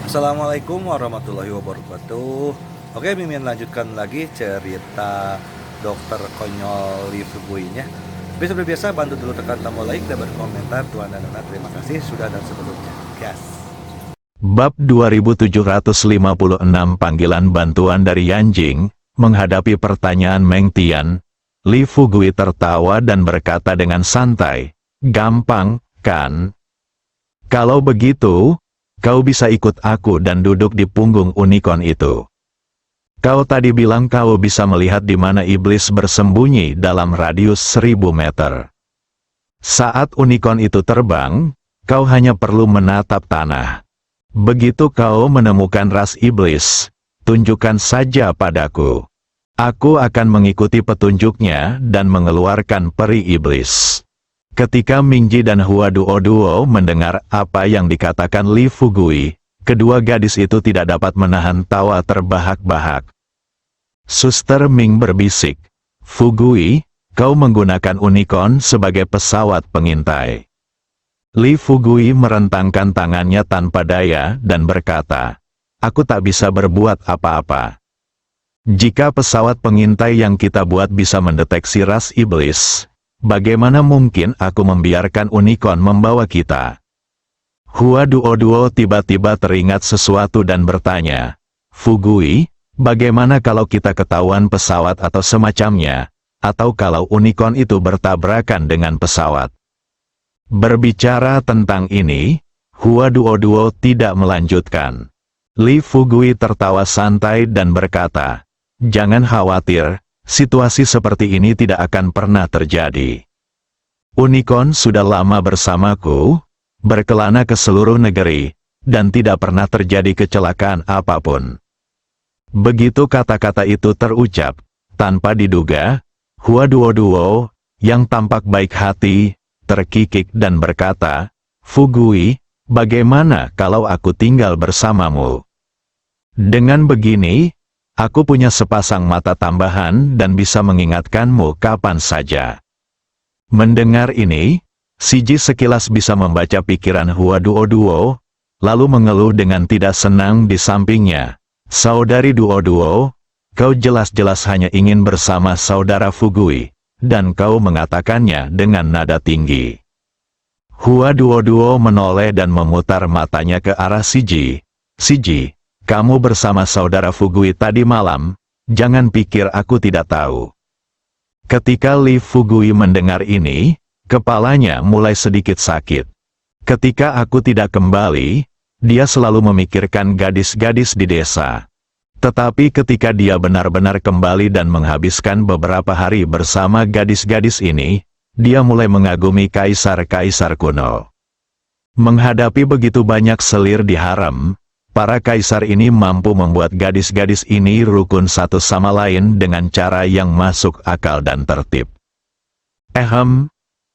Assalamualaikum warahmatullahi wabarakatuh. Oke, Mimin lanjutkan lagi cerita dokter konyol Lee Fugui-nya. Tapi seperti biasa, bantu dulu tekan tombol like dan berkomentar. Tuan dan Nona, terima kasih sudah dan sebelumnya. Gas. Bab 2756 Panggilan bantuan dari Yanjing. Menghadapi pertanyaan Meng Tian, Lee Fugui tertawa dan berkata dengan santai, "Gampang, kan? Kalau begitu, kau bisa ikut aku dan duduk di punggung unicorn itu. Kau tadi bilang kau bisa melihat di mana iblis bersembunyi dalam radius 1000 meter. Saat unicorn itu terbang, kau hanya perlu menatap tanah. Begitu kau menemukan ras iblis, tunjukkan saja padaku. Aku akan mengikuti petunjuknya dan mengeluarkan peri iblis." Ketika Mingji dan Hua Duo mendengar apa yang dikatakan Lee Fugui, kedua gadis itu tidak dapat menahan tawa terbahak-bahak. Suster Ming berbisik, "Fugui, kau menggunakan unicorn sebagai pesawat pengintai." Lee Fugui merentangkan tangannya tanpa daya dan berkata, "Aku tak bisa berbuat apa-apa. Jika pesawat pengintai yang kita buat bisa mendeteksi ras iblis, bagaimana mungkin aku membiarkan unicorn membawa kita?" Hua Duo tiba-tiba teringat sesuatu dan bertanya, "Fugui, bagaimana kalau kita ketahuan pesawat atau semacamnya, atau kalau unicorn itu bertabrakan dengan pesawat?" Berbicara tentang ini, Hua Duo tidak melanjutkan. Lee Fugui tertawa santai dan berkata, "Jangan khawatir, situasi seperti ini tidak akan pernah terjadi. Unicorn sudah lama bersamaku, berkelana ke seluruh negeri, dan tidak pernah terjadi kecelakaan apapun." Begitu kata-kata itu terucap, tanpa diduga, Hua Duo, yang tampak baik hati, terkikik dan berkata, "Fugui, bagaimana kalau aku tinggal bersamamu? Dengan begini, aku punya sepasang mata tambahan dan bisa mengingatkanmu kapan saja." Mendengar ini, Siji sekilas bisa membaca pikiran Hua Duo, lalu mengeluh dengan tidak senang di sampingnya. "Saudari Duo, kau jelas-jelas hanya ingin bersama saudara Fugui, dan kau mengatakannya dengan nada tinggi." Hua Duo menoleh dan memutar matanya ke arah Siji. "Siji, kamu bersama saudara Fugui tadi malam, jangan pikir aku tidak tahu." Ketika Lee Fugui mendengar ini, kepalanya mulai sedikit sakit. Ketika aku tidak kembali, dia selalu memikirkan gadis-gadis di desa. Tetapi ketika dia benar-benar kembali dan menghabiskan beberapa hari bersama gadis-gadis ini, dia mulai mengagumi kaisar-kaisar kuno. Menghadapi begitu banyak selir di harem, para kaisar ini mampu membuat gadis-gadis ini rukun satu sama lain dengan cara yang masuk akal dan tertib.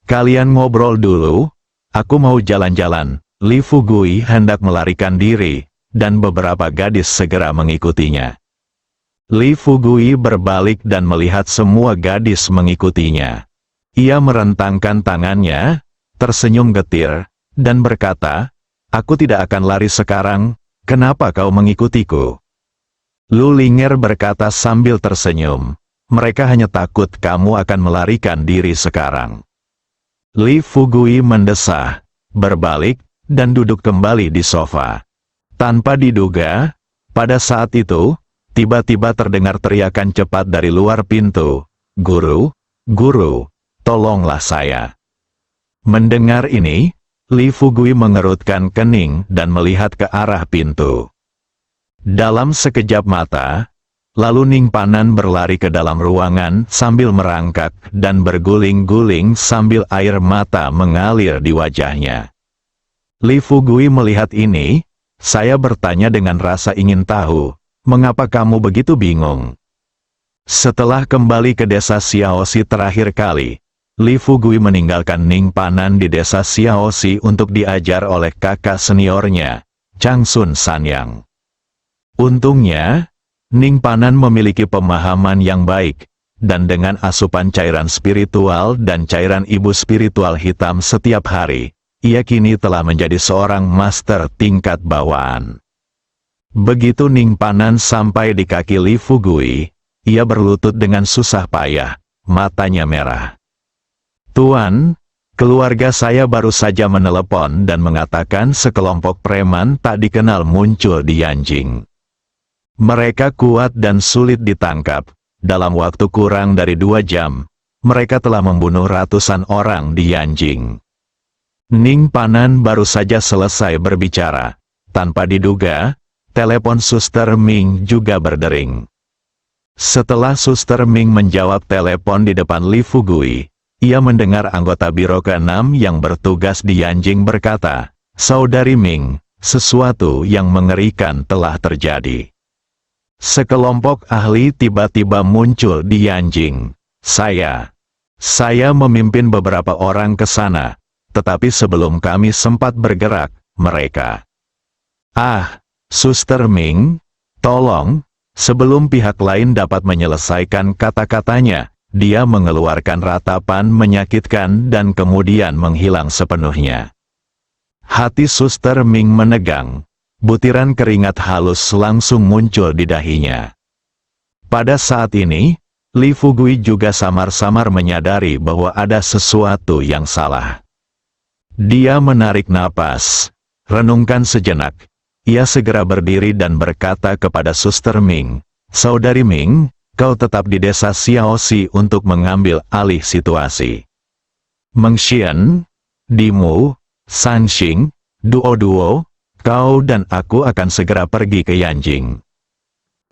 Kalian ngobrol dulu, aku mau jalan-jalan." Lee Fugui hendak melarikan diri, dan beberapa gadis segera mengikutinya. Lee Fugui berbalik dan melihat semua gadis mengikutinya. Ia merentangkan tangannya, tersenyum getir, dan berkata, "Aku tidak akan lari sekarang, kenapa kau mengikutiku?" Lu Linger berkata sambil tersenyum, "Mereka hanya takut kamu akan melarikan diri sekarang." Lee Fugui mendesah, berbalik, dan duduk kembali di sofa. Tanpa diduga, pada saat itu, tiba-tiba terdengar teriakan cepat dari luar pintu, "Guru, guru, tolonglah saya." Mendengar ini, Lee Fugui mengerutkan kening dan melihat ke arah pintu. Dalam sekejap mata, lalu Ning Panan berlari ke dalam ruangan sambil merangkak dan berguling-guling sambil air mata mengalir di wajahnya. Lee Fugui melihat ini, saya bertanya dengan rasa ingin tahu, "Mengapa kamu begitu bingung?" Setelah kembali ke desa Xiaoxi terakhir kali, Lee Fugui meninggalkan Ning Panan di desa Xiaoxi untuk diajar oleh kakak seniornya, Chang Sun Sanyang. Untungnya, Ning Panan memiliki pemahaman yang baik, dan dengan asupan cairan spiritual dan cairan ibu spiritual hitam setiap hari, ia kini telah menjadi seorang master tingkat bawaan. Begitu Ning Panan sampai di kaki Li Fugui, ia berlutut dengan susah payah, matanya merah. "Tuan, keluarga saya baru saja menelepon dan mengatakan sekelompok preman tak dikenal muncul di Yanjing. Mereka kuat dan sulit ditangkap. Dalam waktu kurang dari 2 jam, mereka telah membunuh ratusan orang di Yanjing." Ning Panan baru saja selesai berbicara. Tanpa diduga, telepon Suster Ming juga berdering. Setelah Suster Ming menjawab telepon di depan Li Fugui, ia mendengar anggota Biro ke-6 yang bertugas di Yanjing berkata, "Saudari Ming, sesuatu yang mengerikan telah terjadi. Sekelompok ahli tiba-tiba muncul di Yanjing. Saya memimpin beberapa orang ke sana, tetapi sebelum kami sempat bergerak, mereka..." "Ah, Suster Ming, tolong," sebelum pihak lain dapat menyelesaikan kata-katanya, dia mengeluarkan ratapan menyakitkan dan kemudian menghilang sepenuhnya. Hati Suster Ming menegang. Butiran keringat halus langsung muncul di dahinya. Pada saat ini, Li Fugui juga samar-samar menyadari bahwa ada sesuatu yang salah. Dia menarik napas, renungkan sejenak. Ia segera berdiri dan berkata kepada Suster Ming, "Saudari Ming, kau tetap di desa Xiaoxi untuk mengambil alih situasi. Meng Xian, Dimu, Sanxing, Duo, kau dan aku akan segera pergi ke Yanjing."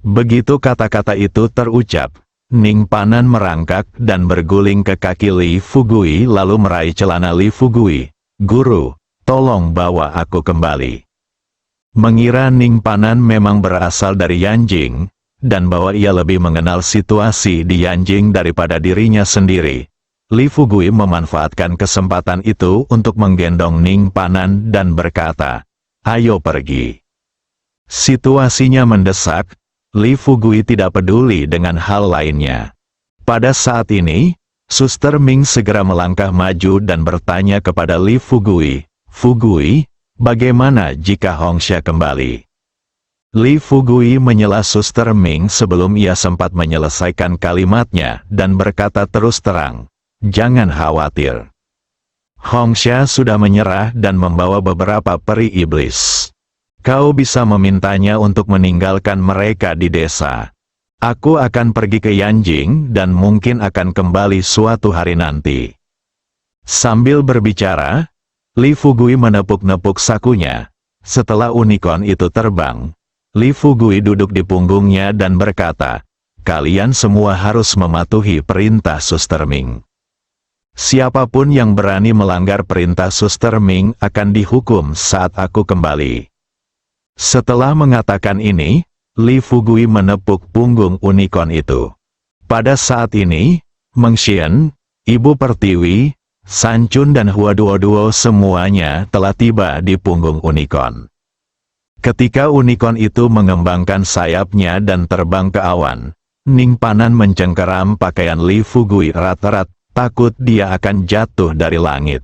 Begitu kata-kata itu terucap, Ning Panan merangkak dan berguling ke kaki Li Fugui lalu meraih celana Li Fugui. "Guru, tolong bawa aku kembali." Mengira Ning Panan memang berasal dari Yanjing, dan bahwa ia lebih mengenal situasi di Yanjing daripada dirinya sendiri, Li Fugui memanfaatkan kesempatan itu untuk menggendong Ning Panan dan berkata, "Ayo pergi." Situasinya mendesak, Li Fugui tidak peduli dengan hal lainnya. Pada saat ini, Suster Ming segera melangkah maju dan bertanya kepada Li Fugui, "Fugui, bagaimana jika Hongxia kembali?" Li Fugui menyela Suster Ming sebelum ia sempat menyelesaikan kalimatnya dan berkata terus terang, "Jangan khawatir. Hongxia sudah menyerah dan membawa beberapa peri iblis. Kau bisa memintanya untuk meninggalkan mereka di desa. Aku akan pergi ke Yanjing dan mungkin akan kembali suatu hari nanti." Sambil berbicara, Li Fugui menepuk-nepuk sakunya. Setelah unicorn itu terbang, Li Fugui duduk di punggungnya dan berkata, "Kalian semua harus mematuhi perintah Suster Ming. Siapapun yang berani melanggar perintah Suster Ming akan dihukum saat aku kembali." Setelah mengatakan ini, Li Fugui menepuk punggung unicorn itu. Pada saat ini, Meng Xian, Ibu Pertiwi, Sanchun dan Hua Duo semuanya telah tiba di punggung unicorn. Ketika unicorn itu mengembangkan sayapnya dan terbang ke awan, Ning Panan mencengkeram pakaian Li Fugui erat-erat, takut dia akan jatuh dari langit.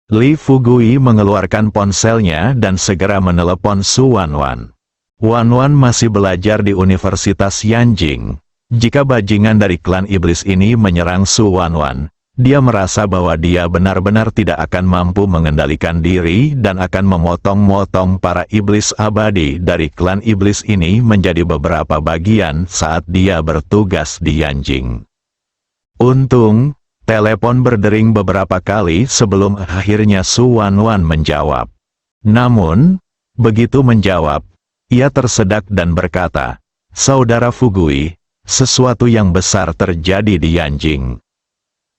Li Fugui mengeluarkan ponselnya dan segera menelepon Su Wanwan. Wanwan masih belajar di Universitas Yanjing. Jika bajingan dari klan iblis ini menyerang Su Wanwan, dia merasa bahwa dia benar-benar tidak akan mampu mengendalikan diri dan akan memotong-motong para iblis abadi dari klan iblis ini menjadi beberapa bagian saat dia bertugas di Yanjing. Untung, telepon berdering beberapa kali sebelum akhirnya Su Wanwan menjawab. Namun, begitu menjawab, ia tersedak dan berkata, "Saudara Fugui, sesuatu yang besar terjadi di Yanjing.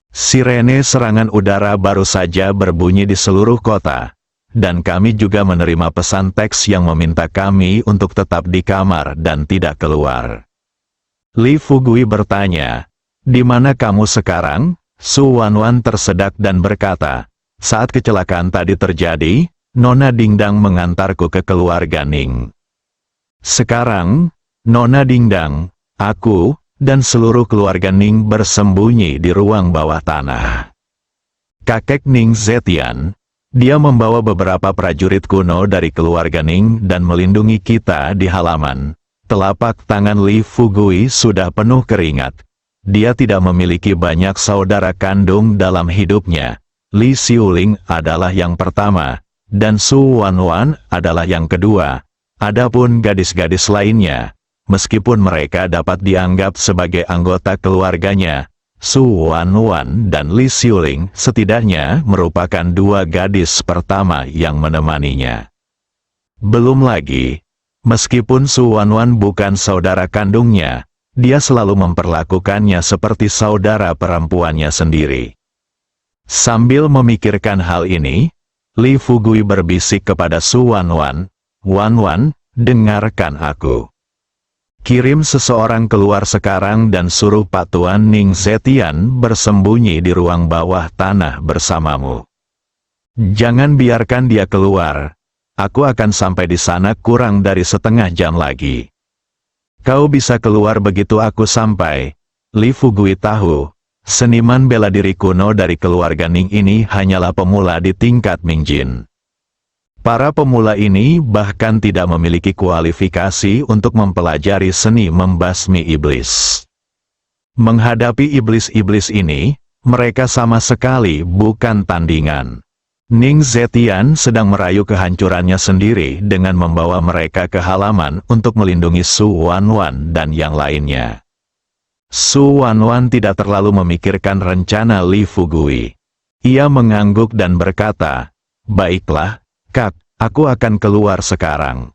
Sirene serangan udara baru saja berbunyi di seluruh kota, dan kami juga menerima pesan teks yang meminta kami untuk tetap di kamar dan tidak keluar." Li Fugui bertanya, "Di mana kamu sekarang?" Su Wanwan tersedak dan berkata, "Saat kecelakaan tadi terjadi, Nona Dingdang mengantarku ke keluarga Ning. Sekarang, Nona Dingdang, aku, dan seluruh keluarga Ning bersembunyi di ruang bawah tanah. Kakek Ning Zetian, Dia membawa beberapa prajurit kuno dari keluarga Ning dan melindungi kita di halaman. Telapak tangan Li Fugui sudah penuh keringat. Dia tidak memiliki banyak saudara kandung dalam hidupnya. Li Xiuling adalah yang pertama, dan Su Wanwan adalah yang kedua. Adapun gadis-gadis lainnya, meskipun mereka dapat dianggap sebagai anggota keluarganya, Su Wanwan dan Li Xiuling setidaknya merupakan dua gadis pertama yang menemaninya. Belum lagi, meskipun Su Wanwan bukan saudara kandungnya, dia selalu memperlakukannya seperti saudara perempuannya sendiri. Sambil memikirkan hal ini, Li Fugui berbisik kepada Su Wanwan, "Wanwan, dengarkan aku. Kirim seseorang keluar sekarang dan suruh Pak Tuan Ning Zetian bersembunyi di ruang bawah tanah bersamamu. Jangan biarkan dia keluar. Aku akan sampai di sana kurang dari setengah jam lagi. Kau bisa keluar begitu aku sampai." Li Fugui tahu, seniman bela diri kuno dari keluarga Ning ini hanyalah pemula di tingkat Mingjin. Para pemula ini bahkan tidak memiliki kualifikasi untuk mempelajari seni membasmi iblis. Menghadapi iblis-iblis ini, mereka sama sekali bukan tandingan. Ning Zetian sedang merayu kehancurannya sendiri dengan membawa mereka ke halaman untuk melindungi Su Wanwan dan yang lainnya. Su Wanwan tidak terlalu memikirkan rencana Li Fugui. Ia mengangguk dan berkata, "Baiklah, Kak, aku akan keluar sekarang."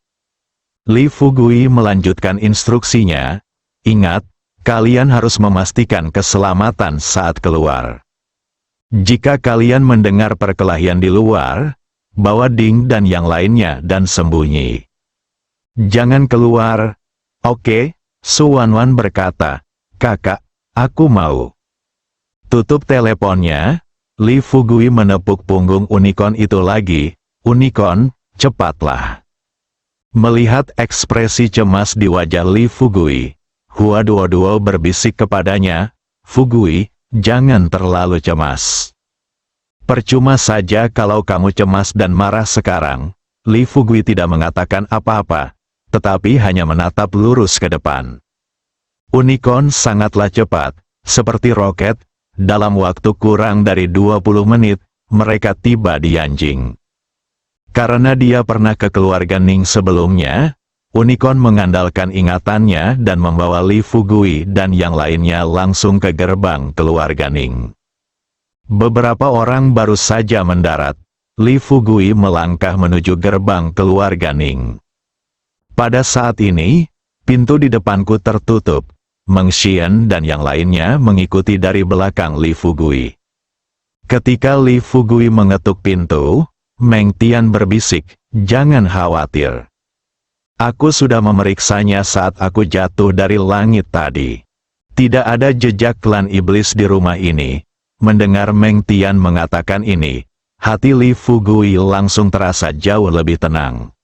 Li Fugui melanjutkan instruksinya, "Ingat, kalian harus memastikan keselamatan saat keluar. Jika kalian mendengar perkelahian di luar, bawa Ding dan yang lainnya dan sembunyi. Jangan keluar." "Oke," Su Wanwan berkata, "Kakak, aku mau." Tutup teleponnya, Li Fugui menepuk punggung unicorn itu lagi. "Unicorn, cepatlah." Melihat ekspresi cemas di wajah Li Fugui, Hua Duo berbisik kepadanya, "Fugui, jangan terlalu cemas. Percuma saja kalau kamu cemas dan marah sekarang." Li Fugui tidak mengatakan apa-apa, tetapi hanya menatap lurus ke depan. Unicorn sangatlah cepat, seperti roket. Dalam waktu kurang dari 20 menit, mereka tiba di Yanjing. Karena dia pernah ke keluarga Ning sebelumnya, Unicorn mengandalkan ingatannya dan membawa Li Fugui dan yang lainnya langsung ke gerbang keluarga Ning. Beberapa orang baru saja mendarat, Li Fugui melangkah menuju gerbang keluarga Ning. Pada saat ini, pintu di depanku tertutup. Meng Xian dan yang lainnya mengikuti dari belakang Li Fugui. Ketika Li Fugui mengetuk pintu, Meng Tian berbisik, "Jangan khawatir. Aku sudah memeriksanya saat aku jatuh dari langit tadi. Tidak ada jejak klan iblis di rumah ini." Mendengar Meng Tian mengatakan ini, hati Li Fugui langsung terasa jauh lebih tenang.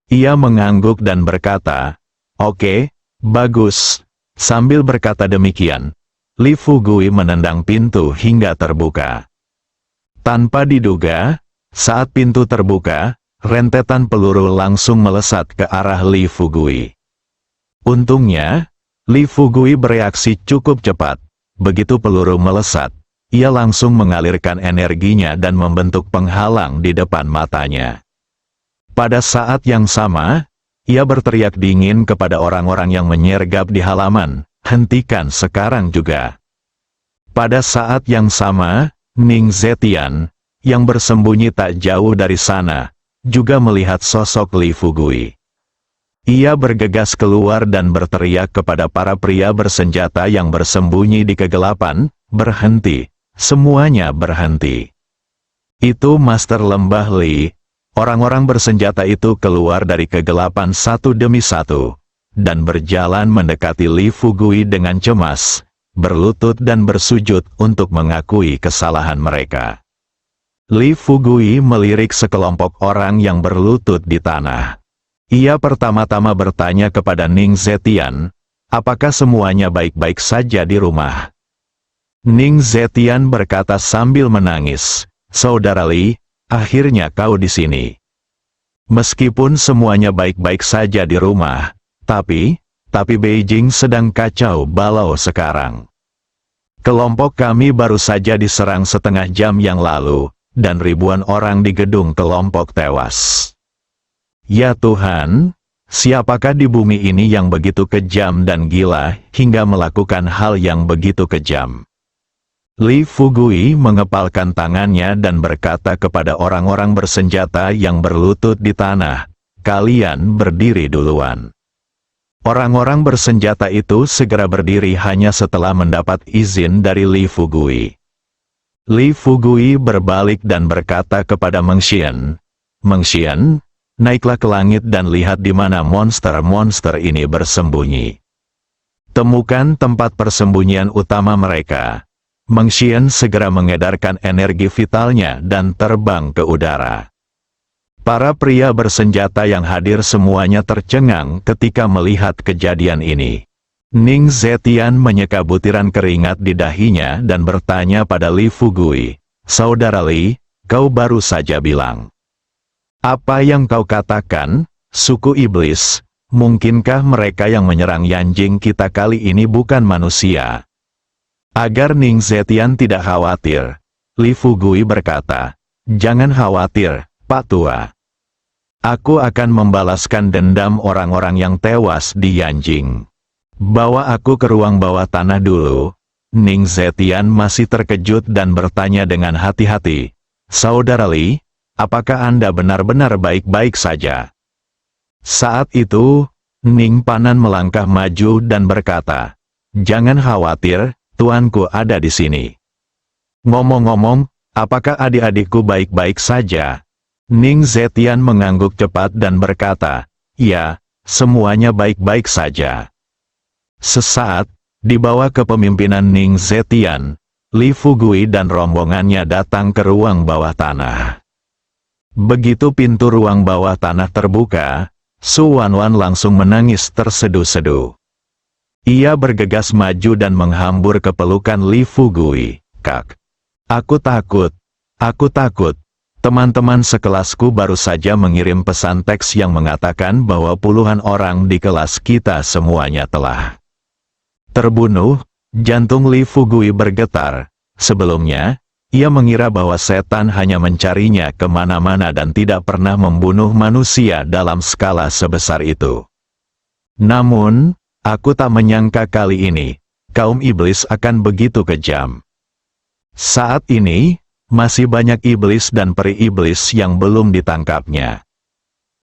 Ia mengangguk dan berkata, "Oke, bagus." Sambil berkata demikian, Li Fugui menendang pintu hingga terbuka. Tanpa diduga, saat pintu terbuka, rentetan peluru langsung melesat ke arah Li Fugui. Untungnya, Li Fugui bereaksi cukup cepat. Begitu peluru melesat, ia langsung mengalirkan energinya dan membentuk penghalang di depan matanya. Pada saat yang sama, ia berteriak dingin kepada orang-orang yang menyergap di halaman, "Hentikan sekarang juga." Pada saat yang sama, Ning Zetian, yang bersembunyi tak jauh dari sana, juga melihat sosok Li Fugui. Ia bergegas keluar dan berteriak kepada para pria bersenjata yang bersembunyi di kegelapan, "Berhenti, semuanya berhenti." "Itu Master Lembah Li." Orang-orang bersenjata itu keluar dari kegelapan satu demi satu, dan berjalan mendekati Li Fugui dengan cemas, berlutut dan bersujud untuk mengakui kesalahan mereka. Li Fugui melirik sekelompok orang yang berlutut di tanah. Ia pertama-tama bertanya kepada Ning Zetian, apakah semuanya baik-baik saja di rumah. Ning Zetian berkata sambil menangis, "Saudara Li, akhirnya kau di sini. Meskipun semuanya baik-baik saja di rumah, tapi Beijing sedang kacau balau sekarang. Kelompok kami baru saja diserang setengah jam yang lalu, dan ribuan orang di gedung kelompok tewas. Ya Tuhan, siapakah di bumi ini yang begitu kejam dan gila hingga melakukan hal yang begitu kejam? Li Fugui mengepalkan tangannya dan berkata kepada orang-orang bersenjata yang berlutut di tanah, "Kalian berdiri duluan." Orang-orang bersenjata itu segera berdiri hanya setelah mendapat izin dari Li Fugui. Li Fugui berbalik dan berkata kepada Meng Xian, "Meng Xian, naiklah ke langit dan lihat di mana monster-monster ini bersembunyi. Temukan tempat persembunyian utama mereka." Meng Xian segera mengedarkan energi vitalnya dan terbang ke udara. Para pria bersenjata yang hadir semuanya tercengang ketika melihat kejadian ini. Ning Zetian menyeka butiran keringat di dahinya dan bertanya pada Li Fugui, "Saudara Li, kau baru saja bilang. Apa yang kau katakan, suku iblis, mungkinkah mereka yang menyerang Yanjing kita kali ini bukan manusia?" Agar Ning Zetian tidak khawatir, Li Fugui berkata, "Jangan khawatir, Pak Tua. Aku akan membalaskan dendam orang-orang yang tewas di Yanjing. Bawa aku ke ruang bawah tanah dulu." Ning Zetian masih terkejut dan bertanya dengan hati-hati, "Saudara Li, apakah Anda benar-benar baik-baik saja?" Saat itu, Ning Panan melangkah maju dan berkata, "Jangan khawatir, tuanku ada di sini. Ngomong-ngomong, apakah adik-adikku baik-baik saja?" Ning Zetian mengangguk cepat dan berkata, "Ya, semuanya baik-baik saja." Sesaat, di bawah kepemimpinan Ning Zetian, Li Fugui dan rombongannya datang ke ruang bawah tanah. Begitu pintu ruang bawah tanah terbuka, Su Wanwan langsung menangis terseduh-seduh. Ia bergegas maju dan menghambur ke pelukan Li Fugui. "Kak, aku takut. Aku takut. Teman-teman sekelasku baru saja mengirim pesan teks yang mengatakan bahwa puluhan orang di kelas kita semuanya telah terbunuh." Jantung Li Fugui bergetar. Sebelumnya, ia mengira bahwa setan hanya mencarinya kemana-mana dan tidak pernah membunuh manusia dalam skala sebesar itu. Namun, aku tak menyangka kali ini, kaum iblis akan begitu kejam. Saat ini, masih banyak iblis dan peri iblis yang belum ditangkapnya.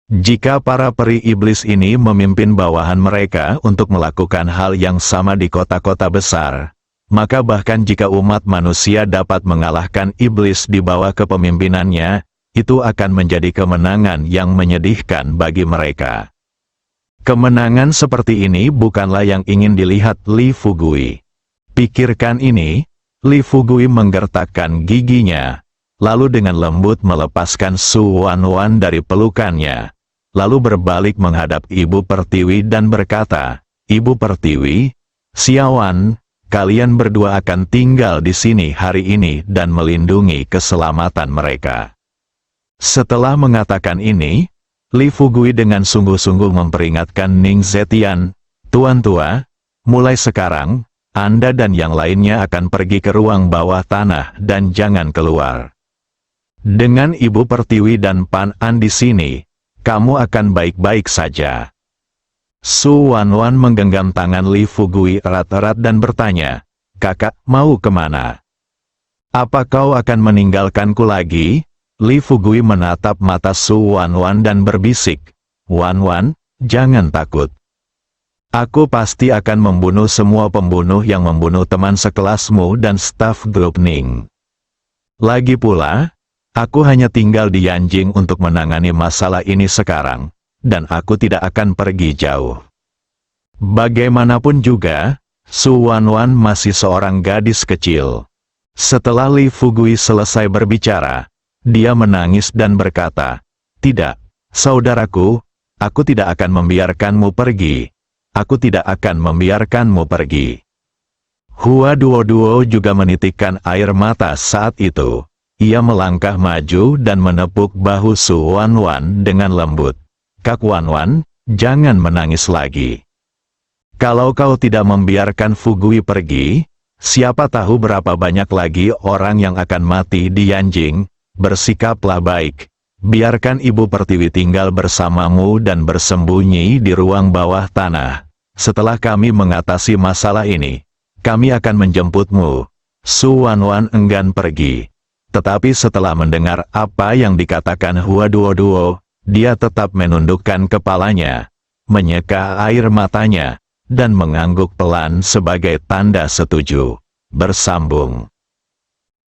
Jika para peri iblis ini memimpin bawahan mereka untuk melakukan hal yang sama di kota-kota besar, maka bahkan jika umat manusia dapat mengalahkan iblis di bawah kepemimpinannya, itu akan menjadi kemenangan yang menyedihkan bagi mereka. Kemenangan seperti ini bukanlah yang ingin dilihat Li Fugui. Pikirkan ini, Li Fugui menggertakkan giginya, lalu dengan lembut melepaskan Su Wanwan dari pelukannya, lalu berbalik menghadap Ibu Pertiwi dan berkata, "Ibu Pertiwi, Xiaowan, kalian berdua akan tinggal di sini hari ini dan melindungi keselamatan mereka." Setelah mengatakan ini, Li Fugui dengan sungguh-sungguh memperingatkan Ning Zetian, "Tuan tua, mulai sekarang, Anda dan yang lainnya akan pergi ke ruang bawah tanah dan jangan keluar. Dengan Ibu Pertiwi dan Pan An di sini, kamu akan baik-baik saja." Su Wanwan menggenggam tangan Li Fugui erat-erat dan bertanya, "Kakak, mau kemana? Apa kau akan meninggalkanku lagi?" Li Fugui menatap mata Su Wanwan dan berbisik, "Wanwan, jangan takut. Aku pasti akan membunuh semua pembunuh yang membunuh teman sekelasmu dan staf grup Ning. Lagi pula, aku hanya tinggal di Yanjing untuk menangani masalah ini sekarang, dan aku tidak akan pergi jauh." Bagaimanapun juga, Su Wanwan masih seorang gadis kecil. Setelah Li Fugui selesai berbicara, dia menangis dan berkata, "Tidak, saudaraku, aku tidak akan membiarkanmu pergi. Aku tidak akan membiarkanmu pergi." Hua Duo-Duo juga menitikkan air mata saat itu. Ia melangkah maju dan menepuk bahu Su Wanwan dengan lembut. Kak Wanwan, jangan menangis lagi. Kalau kau tidak membiarkan Fugui pergi, siapa tahu berapa banyak lagi orang yang akan mati di Yanjing. Bersikaplah baik. Biarkan Ibu Pertiwi tinggal bersamamu dan bersembunyi di ruang bawah tanah. Setelah kami mengatasi masalah ini, kami akan menjemputmu. Su Wanwan enggan pergi. Tetapi setelah mendengar apa yang dikatakan Hua Duo, dia tetap menundukkan kepalanya, menyeka air matanya, dan mengangguk pelan sebagai tanda setuju. Bersambung.